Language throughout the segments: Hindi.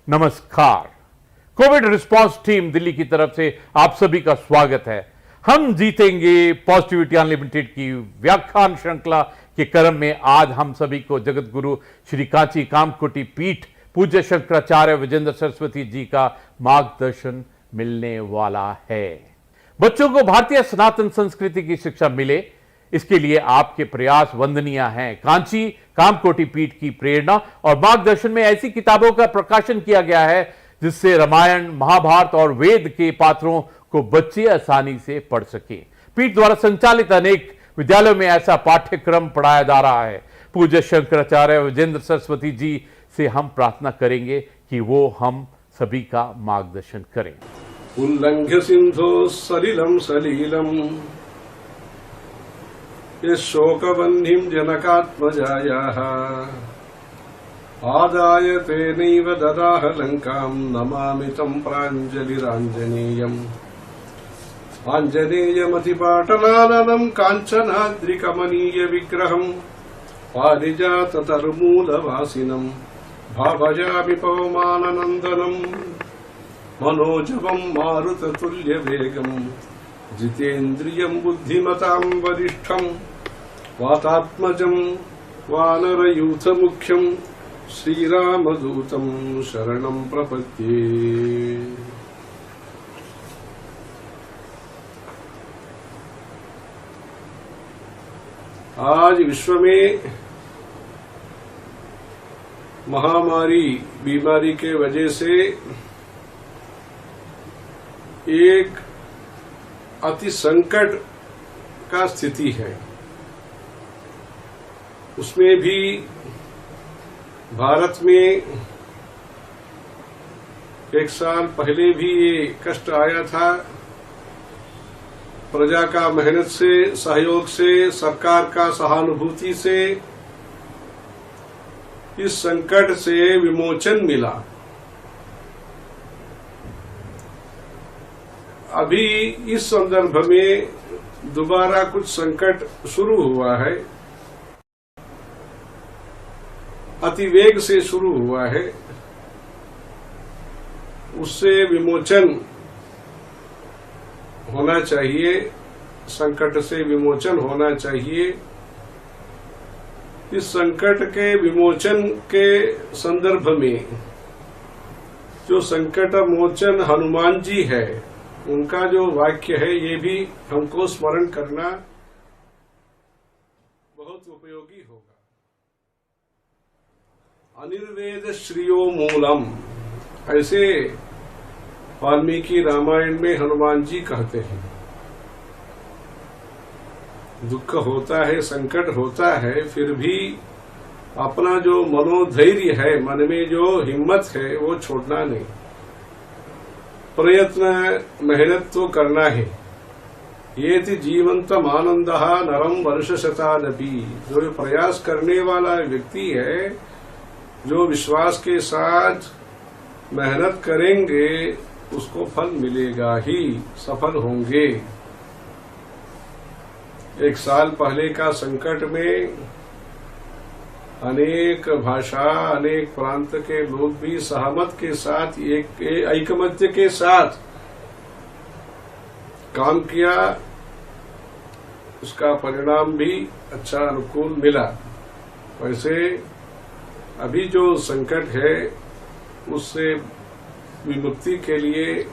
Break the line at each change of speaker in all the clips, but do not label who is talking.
नमस्कार। कोविड रिस्पांस टीम दिल्ली की तरफ से आप सभी का स्वागत है। हम जीतेंगे पॉजिटिविटी अनलिमिटेड की व्याख्यान श्रृंखला के क्रम में आज हम सभी को जगत गुरु श्री कांची कामकोटि पीठ पूज्य शंकराचार्य विजेंद्र सरस्वती जी का मार्गदर्शन मिलने वाला है। बच्चों को भारतीय सनातन संस्कृति की शिक्षा मिले, इसके लिए आपके प्रयास वंदनीय हैं। कांची कामकोटि पीठ की प्रेरणा और मार्गदर्शन में ऐसी किताबों का प्रकाशन किया गया है जिससे रामायण, महाभारत और वेद के पात्रों को बच्चे आसानी से पढ़ सके। पीठ द्वारा संचालित अनेक विद्यालयों में ऐसा पाठ्यक्रम पढ़ाया जा रहा है। पूज्य शंकराचार्य विजेंद्र सरस्वती जी से हम प्रार्थना करेंगे कि वो हम सभी का मार्गदर्शन करें।
उल्लंघ्य सिंधो सलिलम सलीलम ये शोकबन्धिं जनकात्मजायाः आदाय तेनैव ददाह लङ्कां नमामि तं प्राञ्जलिराञ्जनेयम् आञ्जनेयमतिपाटलाननं काञ्चनाद्रिकमनीय विग्रहं पारिजाततरुमूलवासिनं भावयामि पवमाननन्दनं मनोजवं मारुततुल्यवेगं जितेन्द्रियं बुद्धिमतां वरिष्ठं वातात्मजं वानरयूथमुख्यं श्रीरामदूतं शरणं प्रपद्ये। आज विश्व में महामारी बीमारी के वजह से एक अति संकट का स्थिति है। उसमें भी भारत में एक साल पहले भी ये कष्ट आया था। प्रजा का मेहनत से, सहयोग से, सरकार का सहानुभूति से इस संकट से विमोचन मिला। अभी इस संदर्भ में दोबारा कुछ संकट शुरू हुआ है, अतिवेग से शुरू हुआ है। उससे विमोचन होना चाहिए, संकट से विमोचन होना चाहिए। इस संकट के विमोचन के संदर्भ में जो संकट मोचन हनुमान जी है, उनका जो वाक्य है ये भी हमको स्मरण करना बहुत उपयोगी होगा। अनिर्वेद श्रियो मूलम, ऐसे वाल्मीकि रामायण में हनुमान जी कहते हैं। दुख होता है, संकट होता है, फिर भी अपना जो मनोधैर्य है, मन में जो हिम्मत है, वो छोड़ना नहीं। प्रयत्न, मेहनत तो करना है। ये जीवंतम आनंदः नरम वर्षशतानपि, जो प्रयास करने वाला व्यक्ति है, जो विश्वास के साथ मेहनत करेंगे, उसको फल मिलेगा ही, सफल होंगे। एक साल पहले का संकट में अनेक भाषा, अनेक प्रांत के लोग भी सहमत के साथ, एक ऐकमत्य के साथ काम किया। उसका परिणाम भी अच्छा, अनुकूल मिला। वैसे अभी जो संकट है, उससे विमुक्ति के लिए,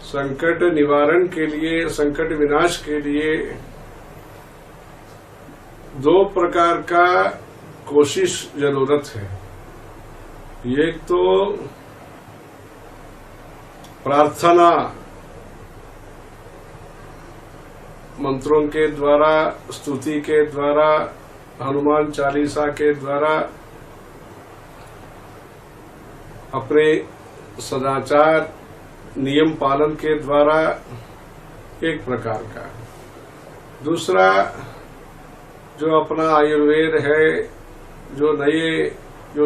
संकट निवारण के लिए, संकट विनाश के लिए दो प्रकार का कोशिश जरूरत है। एक तो प्रार्थना मंत्रों के द्वारा, स्तुति के द्वारा, हनुमान चालीसा के द्वारा, अपने सदाचार नियम पालन के द्वारा, एक प्रकार का। दूसरा जो अपना आयुर्वेद है, जो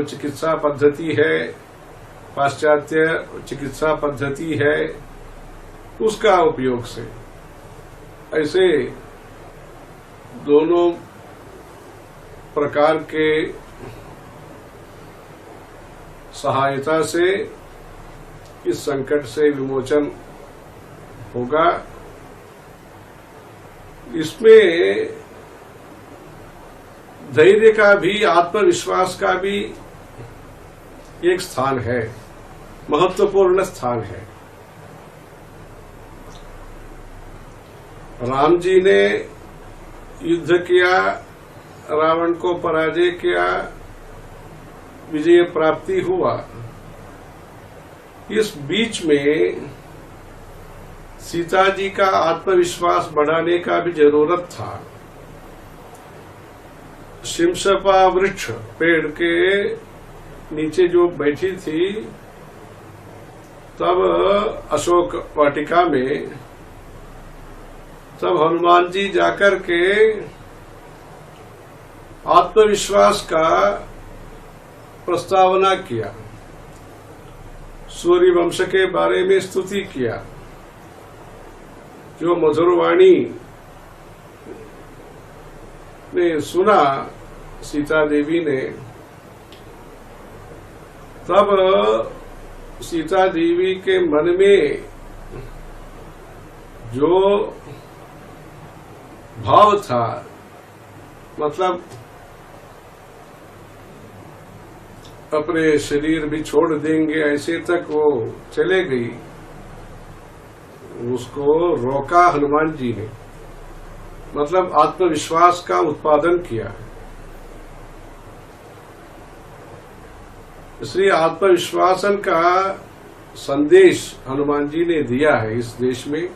चिकित्सा पद्धति है, पाश्चात्य चिकित्सा पद्धति है, उसका उपयोग से। ऐसे दोनों प्रकार के सहायता से इस संकट से विमोचन होगा। इसमें धैर्य का भी, आत्मविश्वास का भी एक स्थान है, महत्वपूर्ण स्थान है। राम जी ने युद्ध किया, रावण को पराजय किया, विजय प्राप्ति हुआ। इस बीच में सीता जी का आत्मविश्वास बढ़ाने का भी जरूरत था। शिमशपा वृक्ष पेड़ के नीचे जो बैठी थी, तब अशोक वाटिका में, तब हनुमान जी जाकर के आत्मविश्वास का प्रस्तावना किया, सूर्य वंश के बारे में स्तुति किया। जो मधुरवाणी ने सुना सीता देवी ने, तब सीता देवी के मन में जो भाव था, मतलब अपने शरीर भी छोड़ देंगे ऐसे तक वो चले गई, उसको रोका हनुमान जी ने, मतलब आत्मविश्वास का उत्पादन किया। इसलिए आत्मविश्वासन का संदेश हनुमान जी ने दिया है इस देश में।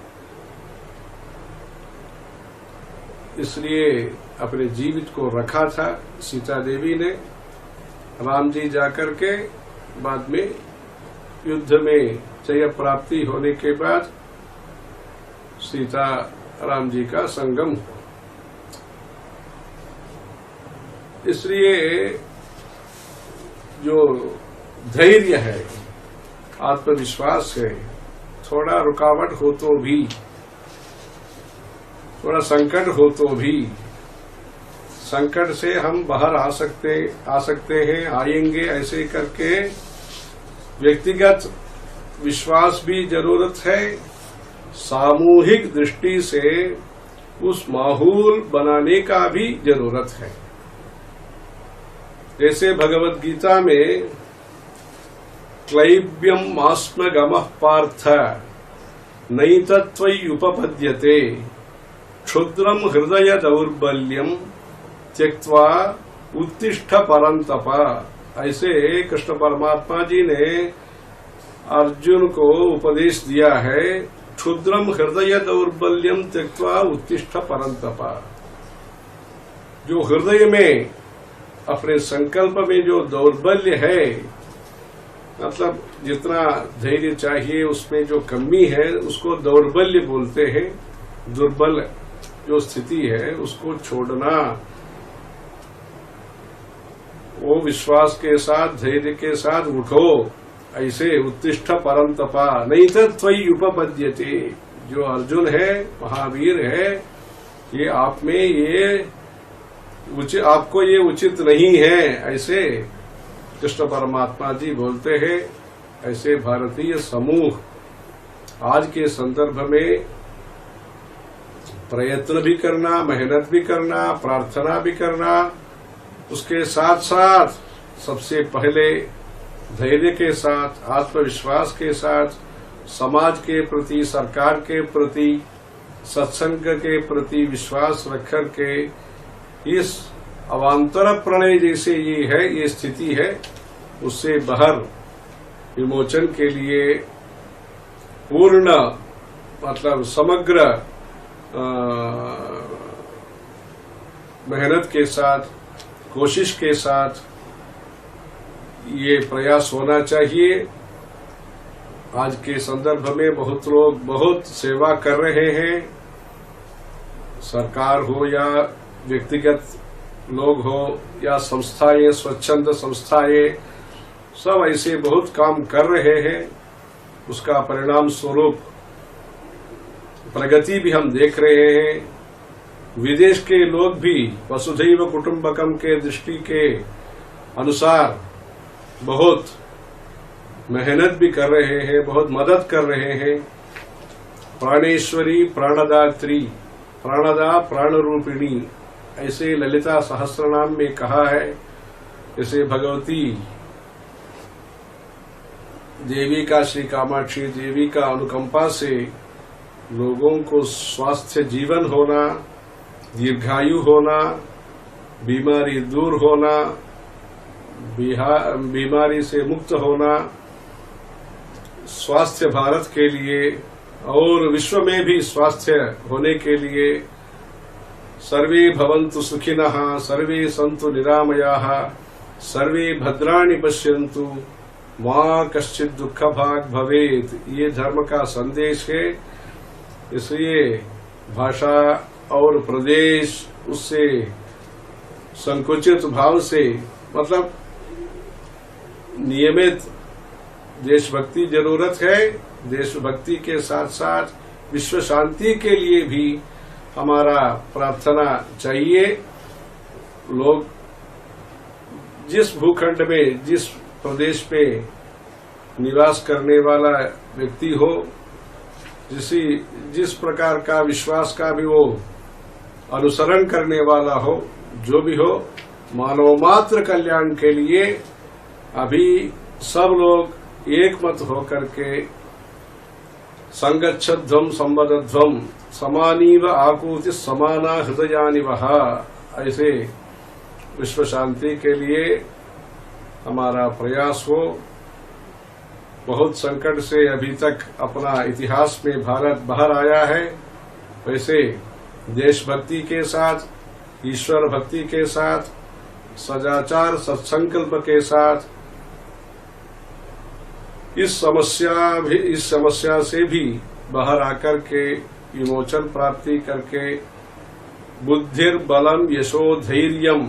इसलिए अपने जीवित को रखा था सीता देवी ने। राम जी जाकर के बाद में युद्ध में जय प्राप्ति होने के बाद सीता राम जी का संगम हुआ। इसलिए जो धैर्य है, आत्मविश्वास है, थोड़ा रुकावट हो तो भी, थोड़ा संकट हो तो भी, संकट से हम बाहर आ सकते हैं, आएंगे, ऐसे करके व्यक्तिगत विश्वास भी जरूरत है। सामूहिक दृष्टि से उस माहौल बनाने का भी जरूरत है। जैसे भगवत गीता में क्लैब्यम मास्म गमः पार्थ नैतत्वयुपपद्यते क्षुद्रम हृदय दौर्बल्यम त्यक्त्वा उत्तिष्ठ परंतप। ऐसे कृष्ण परमात्मा जी ने अर्जुन को उपदेश दिया है, क्षुद्रम हृदय दौर्बल्यम त्यक्त्वा उत्तिष्ठ परंतप। जो हृदय में, अपने संकल्प में जो दौर्बल्य है, मतलब जितना धैर्य चाहिए उसमें जो कमी है, उसको दौर्बल्य बोलते हैं। दुर्बल जो स्थिति है उसको छोड़ना, वो विश्वास के साथ, धैर्य के साथ उठो। ऐसे उत्तिष्ठ परंतपा नहीं तो त्वयि उपपद्यते। जो अर्जुन है, महावीर है, ये आप में ये आपको ये उचित नहीं है, ऐसे कृष्ण परमात्मा जी बोलते हैं। ऐसे भारतीय समूह आज के संदर्भ में प्रयत्न भी करना, मेहनत भी करना, प्रार्थना भी करना, उसके साथ साथ सबसे पहले धैर्य के साथ, आत्मविश्वास के साथ, समाज के प्रति, सरकार के प्रति, सत्संग के प्रति विश्वास रख कर के इस अवांतर प्रलय जैसे ये है, ये स्थिति है, उससे बाहर विमोचन के लिए पूर्ण, मतलब समग्र मेहनत के साथ, कोशिश के साथ ये प्रयास होना चाहिए। आज के संदर्भ में बहुत लोग बहुत सेवा कर रहे हैं, सरकार हो या व्यक्तिगत लोग हो या संस्थाएं, स्वच्छंद संस्थाएं, सब ऐसे बहुत काम कर रहे हैं। उसका परिणाम स्वरूप प्रगति भी हम देख रहे हैं। विदेश के लोग भी वसुधैव कुटुंबकम के दृष्टि के अनुसार बहुत मेहनत भी कर रहे हैं, बहुत मदद कर रहे हैं। प्राणेश्वरी प्राणदात्री प्राणदा प्राण रूपिणी, ऐसे ललिता सहस्त्रनाम में कहा है। जैसे भगवती देवी का, श्री कामाक्षी देवी का अनुकंपा से लोगों को स्वास्थ्य जीवन होना, दीर्घायु होना, बीमारी दूर होना, बीमारी से मुक्त होना, स्वास्थ्य भारत के लिए और विश्व में भी स्वास्थ्य होने के लिए, सर्वे भवन्तु सुखिनः, सर्वे सन्तु निरामयाः, सर्वे भद्राणि पश्यन्तु, मां कश्चित् दुःखभाग् भवेत्, ये धर्म का संदेश है। इसलिए भाषा और प्रदेश उससे संकुचित भाव से, मतलब नियमित देशभक्ति जरूरत है। देशभक्ति के साथ साथ विश्व शांति के लिए भी हमारा प्रार्थना चाहिए। लोग जिस भूखंड में, जिस प्रदेश में निवास करने वाला व्यक्ति हो, जिस प्रकार का विश्वास का भी वो अनुसरण करने वाला हो, जो भी हो, मानव मात्र कल्याण के लिए अभी सब लोग एक मत होकर के संगच्छध्वम संवदध्वम समानीव आकूति समाना हृदयानिवह, ऐसे विश्व शांति के लिए हमारा प्रयास हो। बहुत संकट से अभी तक अपना इतिहास में भारत बाहर आया है। वैसे देशभक्ति के साथ, ईश्वर भक्ति के साथ, सदाचार सत्संकल्प के साथ इस समस्या से भी बाहर आकर के विमोचन प्राप्ति करके बुद्धिर्बलम यशोधैर्यम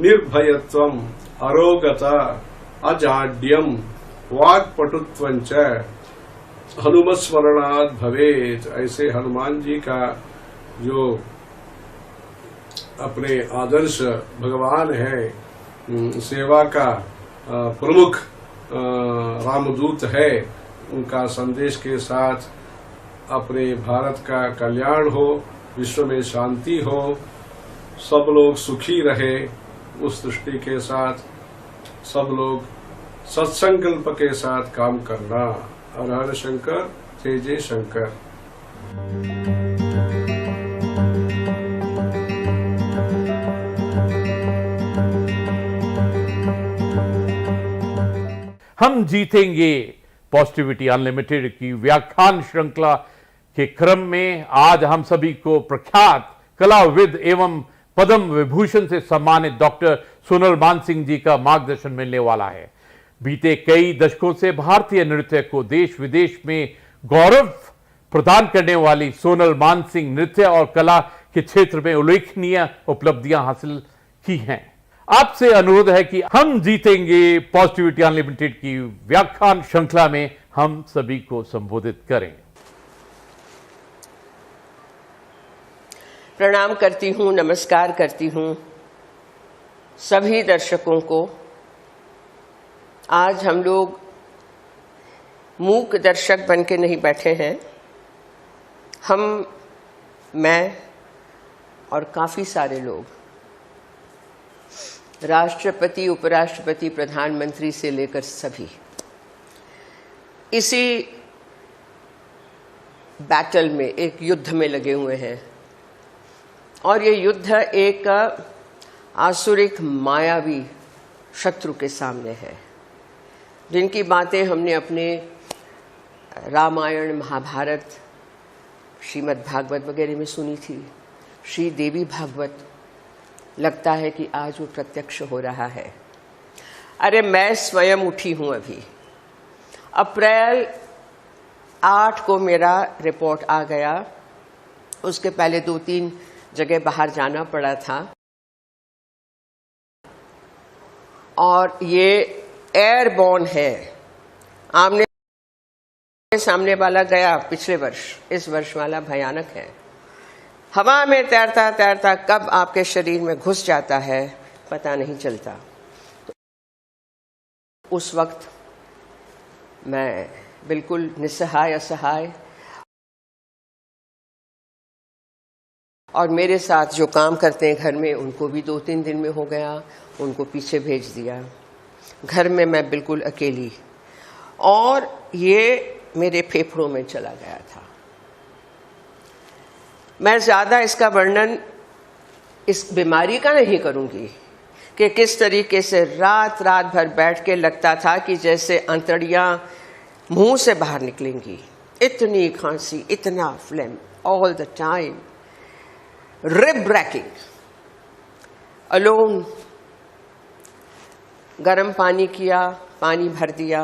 निर्भयत्वम अरोगता अजाड्यम वाक्पटुत्वंच हनुमत स्मरणात् भवेत्, ऐसे हनुमान जी का जो अपने आदर्श भगवान है, सेवा का प्रमुख रामदूत है, उनका संदेश के साथ अपने भारत का कल्याण हो, विश्व में शांति हो, सब लोग सुखी रहे, उस दृष्टि के साथ सब लोग सत्संकल्प के साथ काम करना। हर हर शंकर, जय जय शंकर।
हम जीतेंगे पॉजिटिविटी अनलिमिटेड की व्याख्यान श्रृंखला के क्रम में आज हम सभी को प्रख्यात कलाविद एवं पद्म विभूषण से सम्मानित डॉक्टर सोनल मानसिंह जी का मार्गदर्शन मिलने वाला है। बीते कई दशकों से भारतीय नृत्य को देश विदेश में गौरव प्रदान करने वाली सोनल मानसिंह नृत्य और कला के क्षेत्र में उल्लेखनीय उपलब्धियां हासिल की हैं। आपसे अनुरोध है कि हम जीतेंगे पॉजिटिविटी अनलिमिटेड की व्याख्यान श्रृंखला में हम सभी को संबोधित करें।
प्रणाम करती हूँ, नमस्कार करती हूँ सभी दर्शकों को। आज हम लोग मूक दर्शक बन के नहीं बैठे हैं, मैं और काफ़ी सारे लोग राष्ट्रपति, उपराष्ट्रपति, प्रधानमंत्री से लेकर सभी इसी बैटल में, एक युद्ध में लगे हुए हैं। और ये युद्ध एक आसुरिक मायावी शत्रु के सामने है, जिनकी बातें हमने अपने रामायण, महाभारत, श्रीमद् भागवत वगैरह में सुनी थी। श्री देवी भागवत लगता है कि आज वो प्रत्यक्ष हो रहा है। अरे मैं स्वयं उठी हूँ अभी। अप्रैल 8 को मेरा रिपोर्ट आ गया। उसके पहले 2-3 जगह बाहर जाना पड़ा था। और ये एयरबॉर्न है। आमने सामने वाला गया पिछले वर्ष, इस वर्ष वाला भयानक है। हवा में तैरता तैरता कब आपके शरीर में घुस जाता है पता नहीं चलता। तो उस वक्त मैं बिल्कुल निस्सहाय असहाय, और मेरे साथ जो काम करते हैं घर में उनको भी 2-3 दिन में हो गया, उनको पीछे भेज दिया। घर में मैं बिल्कुल अकेली, और ये मेरे फेफड़ों में चला गया था। मैं ज़्यादा इसका वर्णन इस बीमारी का नहीं करूंगी कि किस तरीके से रात रात भर बैठ के लगता था कि जैसे अंतड़ियां मुंह से बाहर निकलेंगी। इतनी खांसी, इतना phlegm all the time, rib breaking, alone. गर्म पानी किया, पानी भर दिया,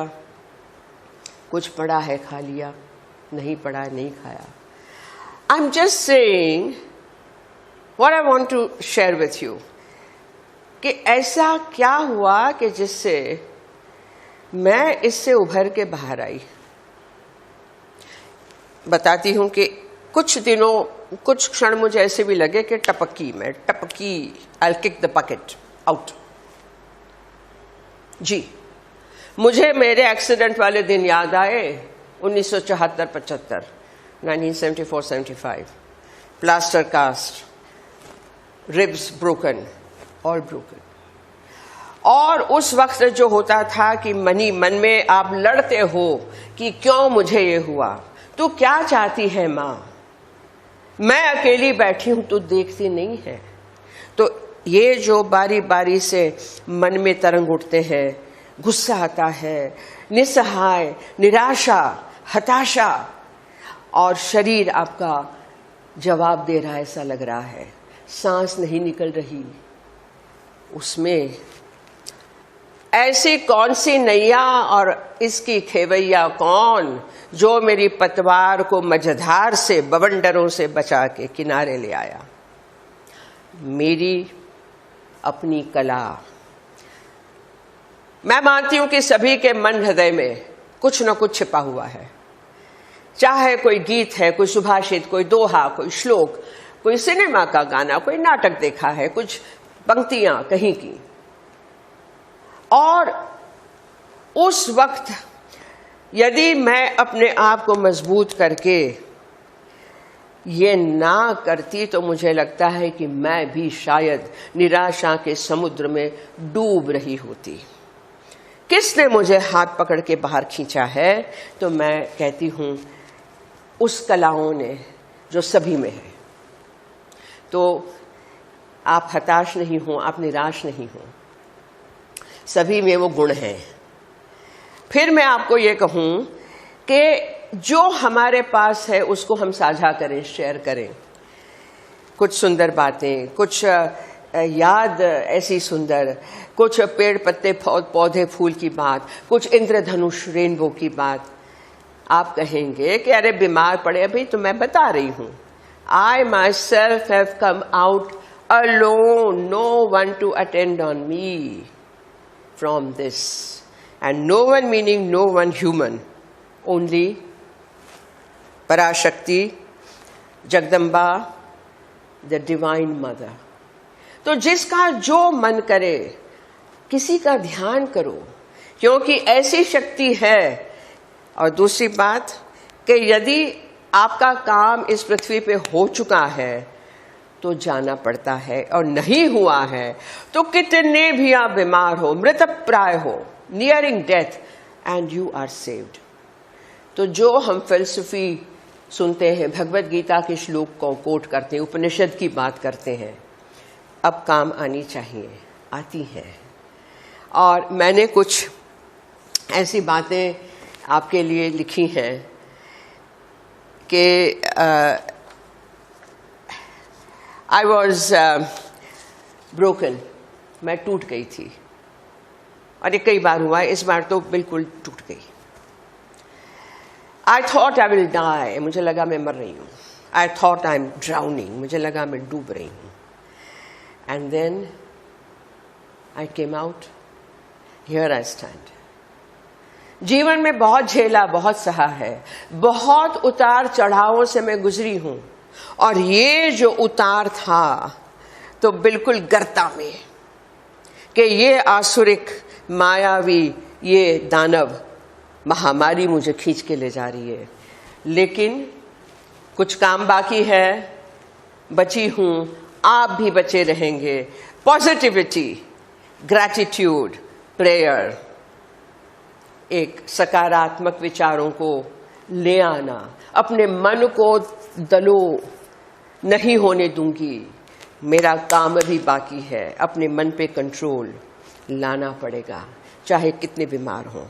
कुछ पड़ा है खा लिया, नहीं पड़ा है नहीं खाया। I am just saying what I want to share with you कि ऐसा क्या हुआ कि जिससे मैं इससे उभर के बाहर आई। बताती हूं कि कुछ दिनों, कुछ क्षण मुझे ऐसे भी लगे कि मैं टपकी, I kick the bucket out. जी, मुझे मेरे एक्सीडेंट वाले दिन याद आए, 1974-75, 1974-75, plaster cast, ribs broken, all broken. और उस वक्त जो होता था कि मन में आप लड़ते हो कि क्यों मुझे ये हुआ, तू क्या चाहती है माँ, मैं अकेली बैठी हूं, तू देखती नहीं है। तो ये जो बारी बारी से मन में तरंग उठते हैं, गुस्सा आता है, निस्सहाय, निराशा, हताशा, और शरीर आपका जवाब दे रहा है, ऐसा लग रहा है, सांस नहीं निकल रही। उसमें ऐसी कौन सी नैया और इसकी खेवैया कौन जो मेरी पतवार को मझधार से, बवंडरों से बचा के किनारे ले आया। मेरी अपनी कला। मैं मानती हूं कि सभी के मन हृदय में कुछ न कुछ छिपा हुआ है, चाहे कोई गीत है, कोई सुभाषित, कोई दोहा, कोई श्लोक, कोई सिनेमा का गाना, कोई नाटक देखा है, कुछ पंक्तियां कहीं की। और उस वक्त यदि मैं अपने आप को मजबूत करके ये ना करती तो मुझे लगता है कि मैं भी शायद निराशा के समुद्र में डूब रही होती। किसने मुझे हाथ पकड़ के बाहर खींचा है? तो मैं कहती हूं उस कलाओं ने जो सभी में है। तो आप हताश नहीं हो, आप निराश नहीं हो, सभी में वो गुण हैं। फिर मैं आपको ये कहूं कि जो हमारे पास है उसको हम साझा करें, शेयर करें। कुछ सुंदर बातें, कुछ याद ऐसी सुंदर, कुछ पेड़ पत्ते पौधे फूल की बात, कुछ इंद्रधनुष रेनबो की बात। आप कहेंगे कि अरे बीमार पड़े, अभी तो मैं बता रही हूं, I myself have come out alone, no one to attend on me from this. And no one meaning no one human, only Parashakti, Jagdamba, the Divine Mother. तो जिसका जो मन करे किसी का ध्यान करो, क्योंकि ऐसी शक्ति है। और दूसरी बात कि यदि आपका काम इस पृथ्वी पे हो चुका है तो जाना पड़ता है, और नहीं हुआ है तो कितने भी आप बीमार हो, मृतप्राय हो, nearing death, and you are saved. तो जो हम फिलसफी सुनते हैं, भगवत गीता के श्लोक को कोट करते हैं, उपनिषद की बात करते हैं, अब काम आनी चाहिए, आती है। और मैंने कुछ ऐसी बातें आपके लिए लिखी हैं कि आई वॉज ब्रोकन, मैं टूट गई थी। और ये कई बार हुआ है, इस बार तो बिल्कुल टूट गई। I thought I will die, मुझे लगा मैं मर रही हूँ। I thought I am drowning, मुझे लगा मैं डूब रही हूँ। And then I came out, here I stand. जीवन में बहुत झेला, बहुत सहा है, बहुत उतार चढ़ावों से मैं गुजरी हूं। और ये जो उतार था तो बिल्कुल गर्ता में कि ये आसुरिक, मायावी, ये दानव महामारी मुझे खींच के ले जा रही है, लेकिन कुछ काम बाकी है, बची हूं, आप भी बचे रहेंगे। पॉजिटिविटी, ग्रैटिट्यूड, प्रेयर, एक सकारात्मक विचारों को ले आना, अपने मन को दलो नहीं होने दूंगी, मेरा काम अभी बाकी है, अपने मन पे कंट्रोल लाना पड़ेगा, चाहे कितने बीमार हों।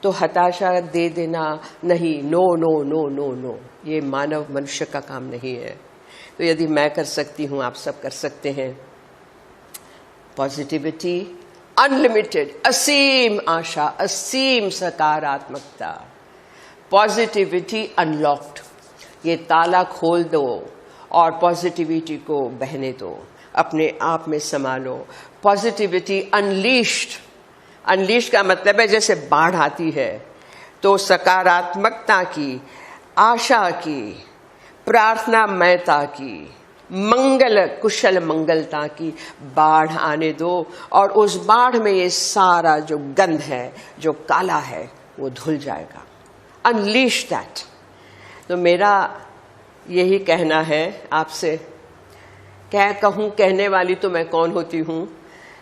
तो हताशा दे देना नहीं, no no no no no, ये मानव मनुष्य का काम नहीं है। तो यदि मैं कर सकती हूँ, आप सब कर सकते हैं। पॉजिटिविटी, अनलिमिटेड, असीम आशा, असीम सकारात्मकता। पॉजिटिविटी अनलॉक्ड, ये ताला खोल दो और पॉजिटिविटी को बहने दो, अपने आप में संभालो। पॉजिटिविटी अनलीश्ड, अनलीश्ड का मतलब है जैसे बाढ़ आती है तो सकारात्मकता की, आशा की, प्रार्थनामयता की, मंगल कुशल मंगलता की बाढ़ आने दो और उस बाढ़ में ये सारा जो गंध है, जो काला है, वो धुल जाएगा। Unleash that. तो मेरा यही कहना है आपसे। क्या कहूँ, कहने वाली तो मैं कौन होती हूँ,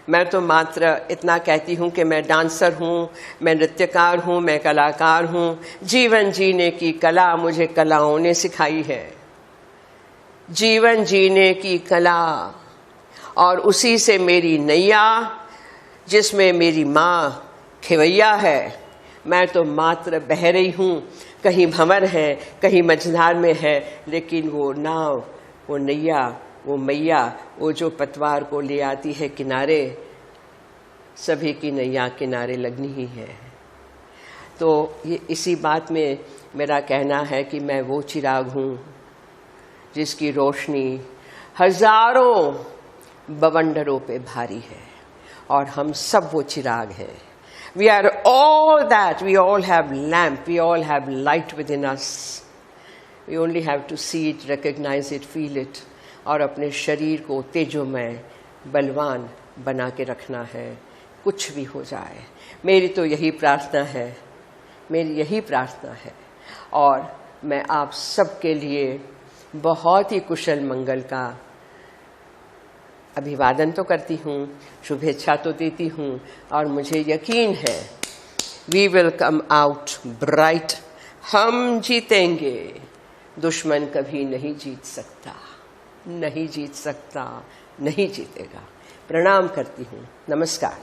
मैं तो मात्र इतना कहती हूँ कि मैं डांसर हूँ, मैं नृत्यकार हूँ, मैं कलाकार हूँ। जीवन जीने की कला मुझे कलाओं ने सिखाई है, जीवन जीने की कला, और उसी से मेरी नैया, जिसमें मेरी माँ खेवैया है। मैं तो मात्र बह रही हूँ, कहीं भंवर है, कहीं मझधार में है, लेकिन वो नाव, वो नैया, वो मैया, वो जो पतवार को ले आती है किनारे, सभी की नैया किनारे लगनी ही है। तो ये इसी बात में मेरा कहना है कि मैं वो चिराग हूँ जिसकी रोशनी हजारों बवंडरों पे भारी है, और हम सब वो चिराग हैं। We are all that, we all have lamp, we all have light within us. We only have to see it, recognize it, feel it, और अपने शरीर को तेजोमय, बलवान बना के रखना है, कुछ भी हो जाए। मेरी तो यही प्रार्थना है, मेरी यही प्रार्थना है। और मैं आप सबके लिए बहुत ही कुशल मंगल का अभिवादन तो करती हूँ, शुभेच्छा तो देती हूँ, और मुझे यकीन है we will come out bright. हम जीतेंगे, दुश्मन कभी नहीं जीत सकता, नहीं जीत सकता, नहीं जीतेगा। प्रणाम करती हूँ, नमस्कार।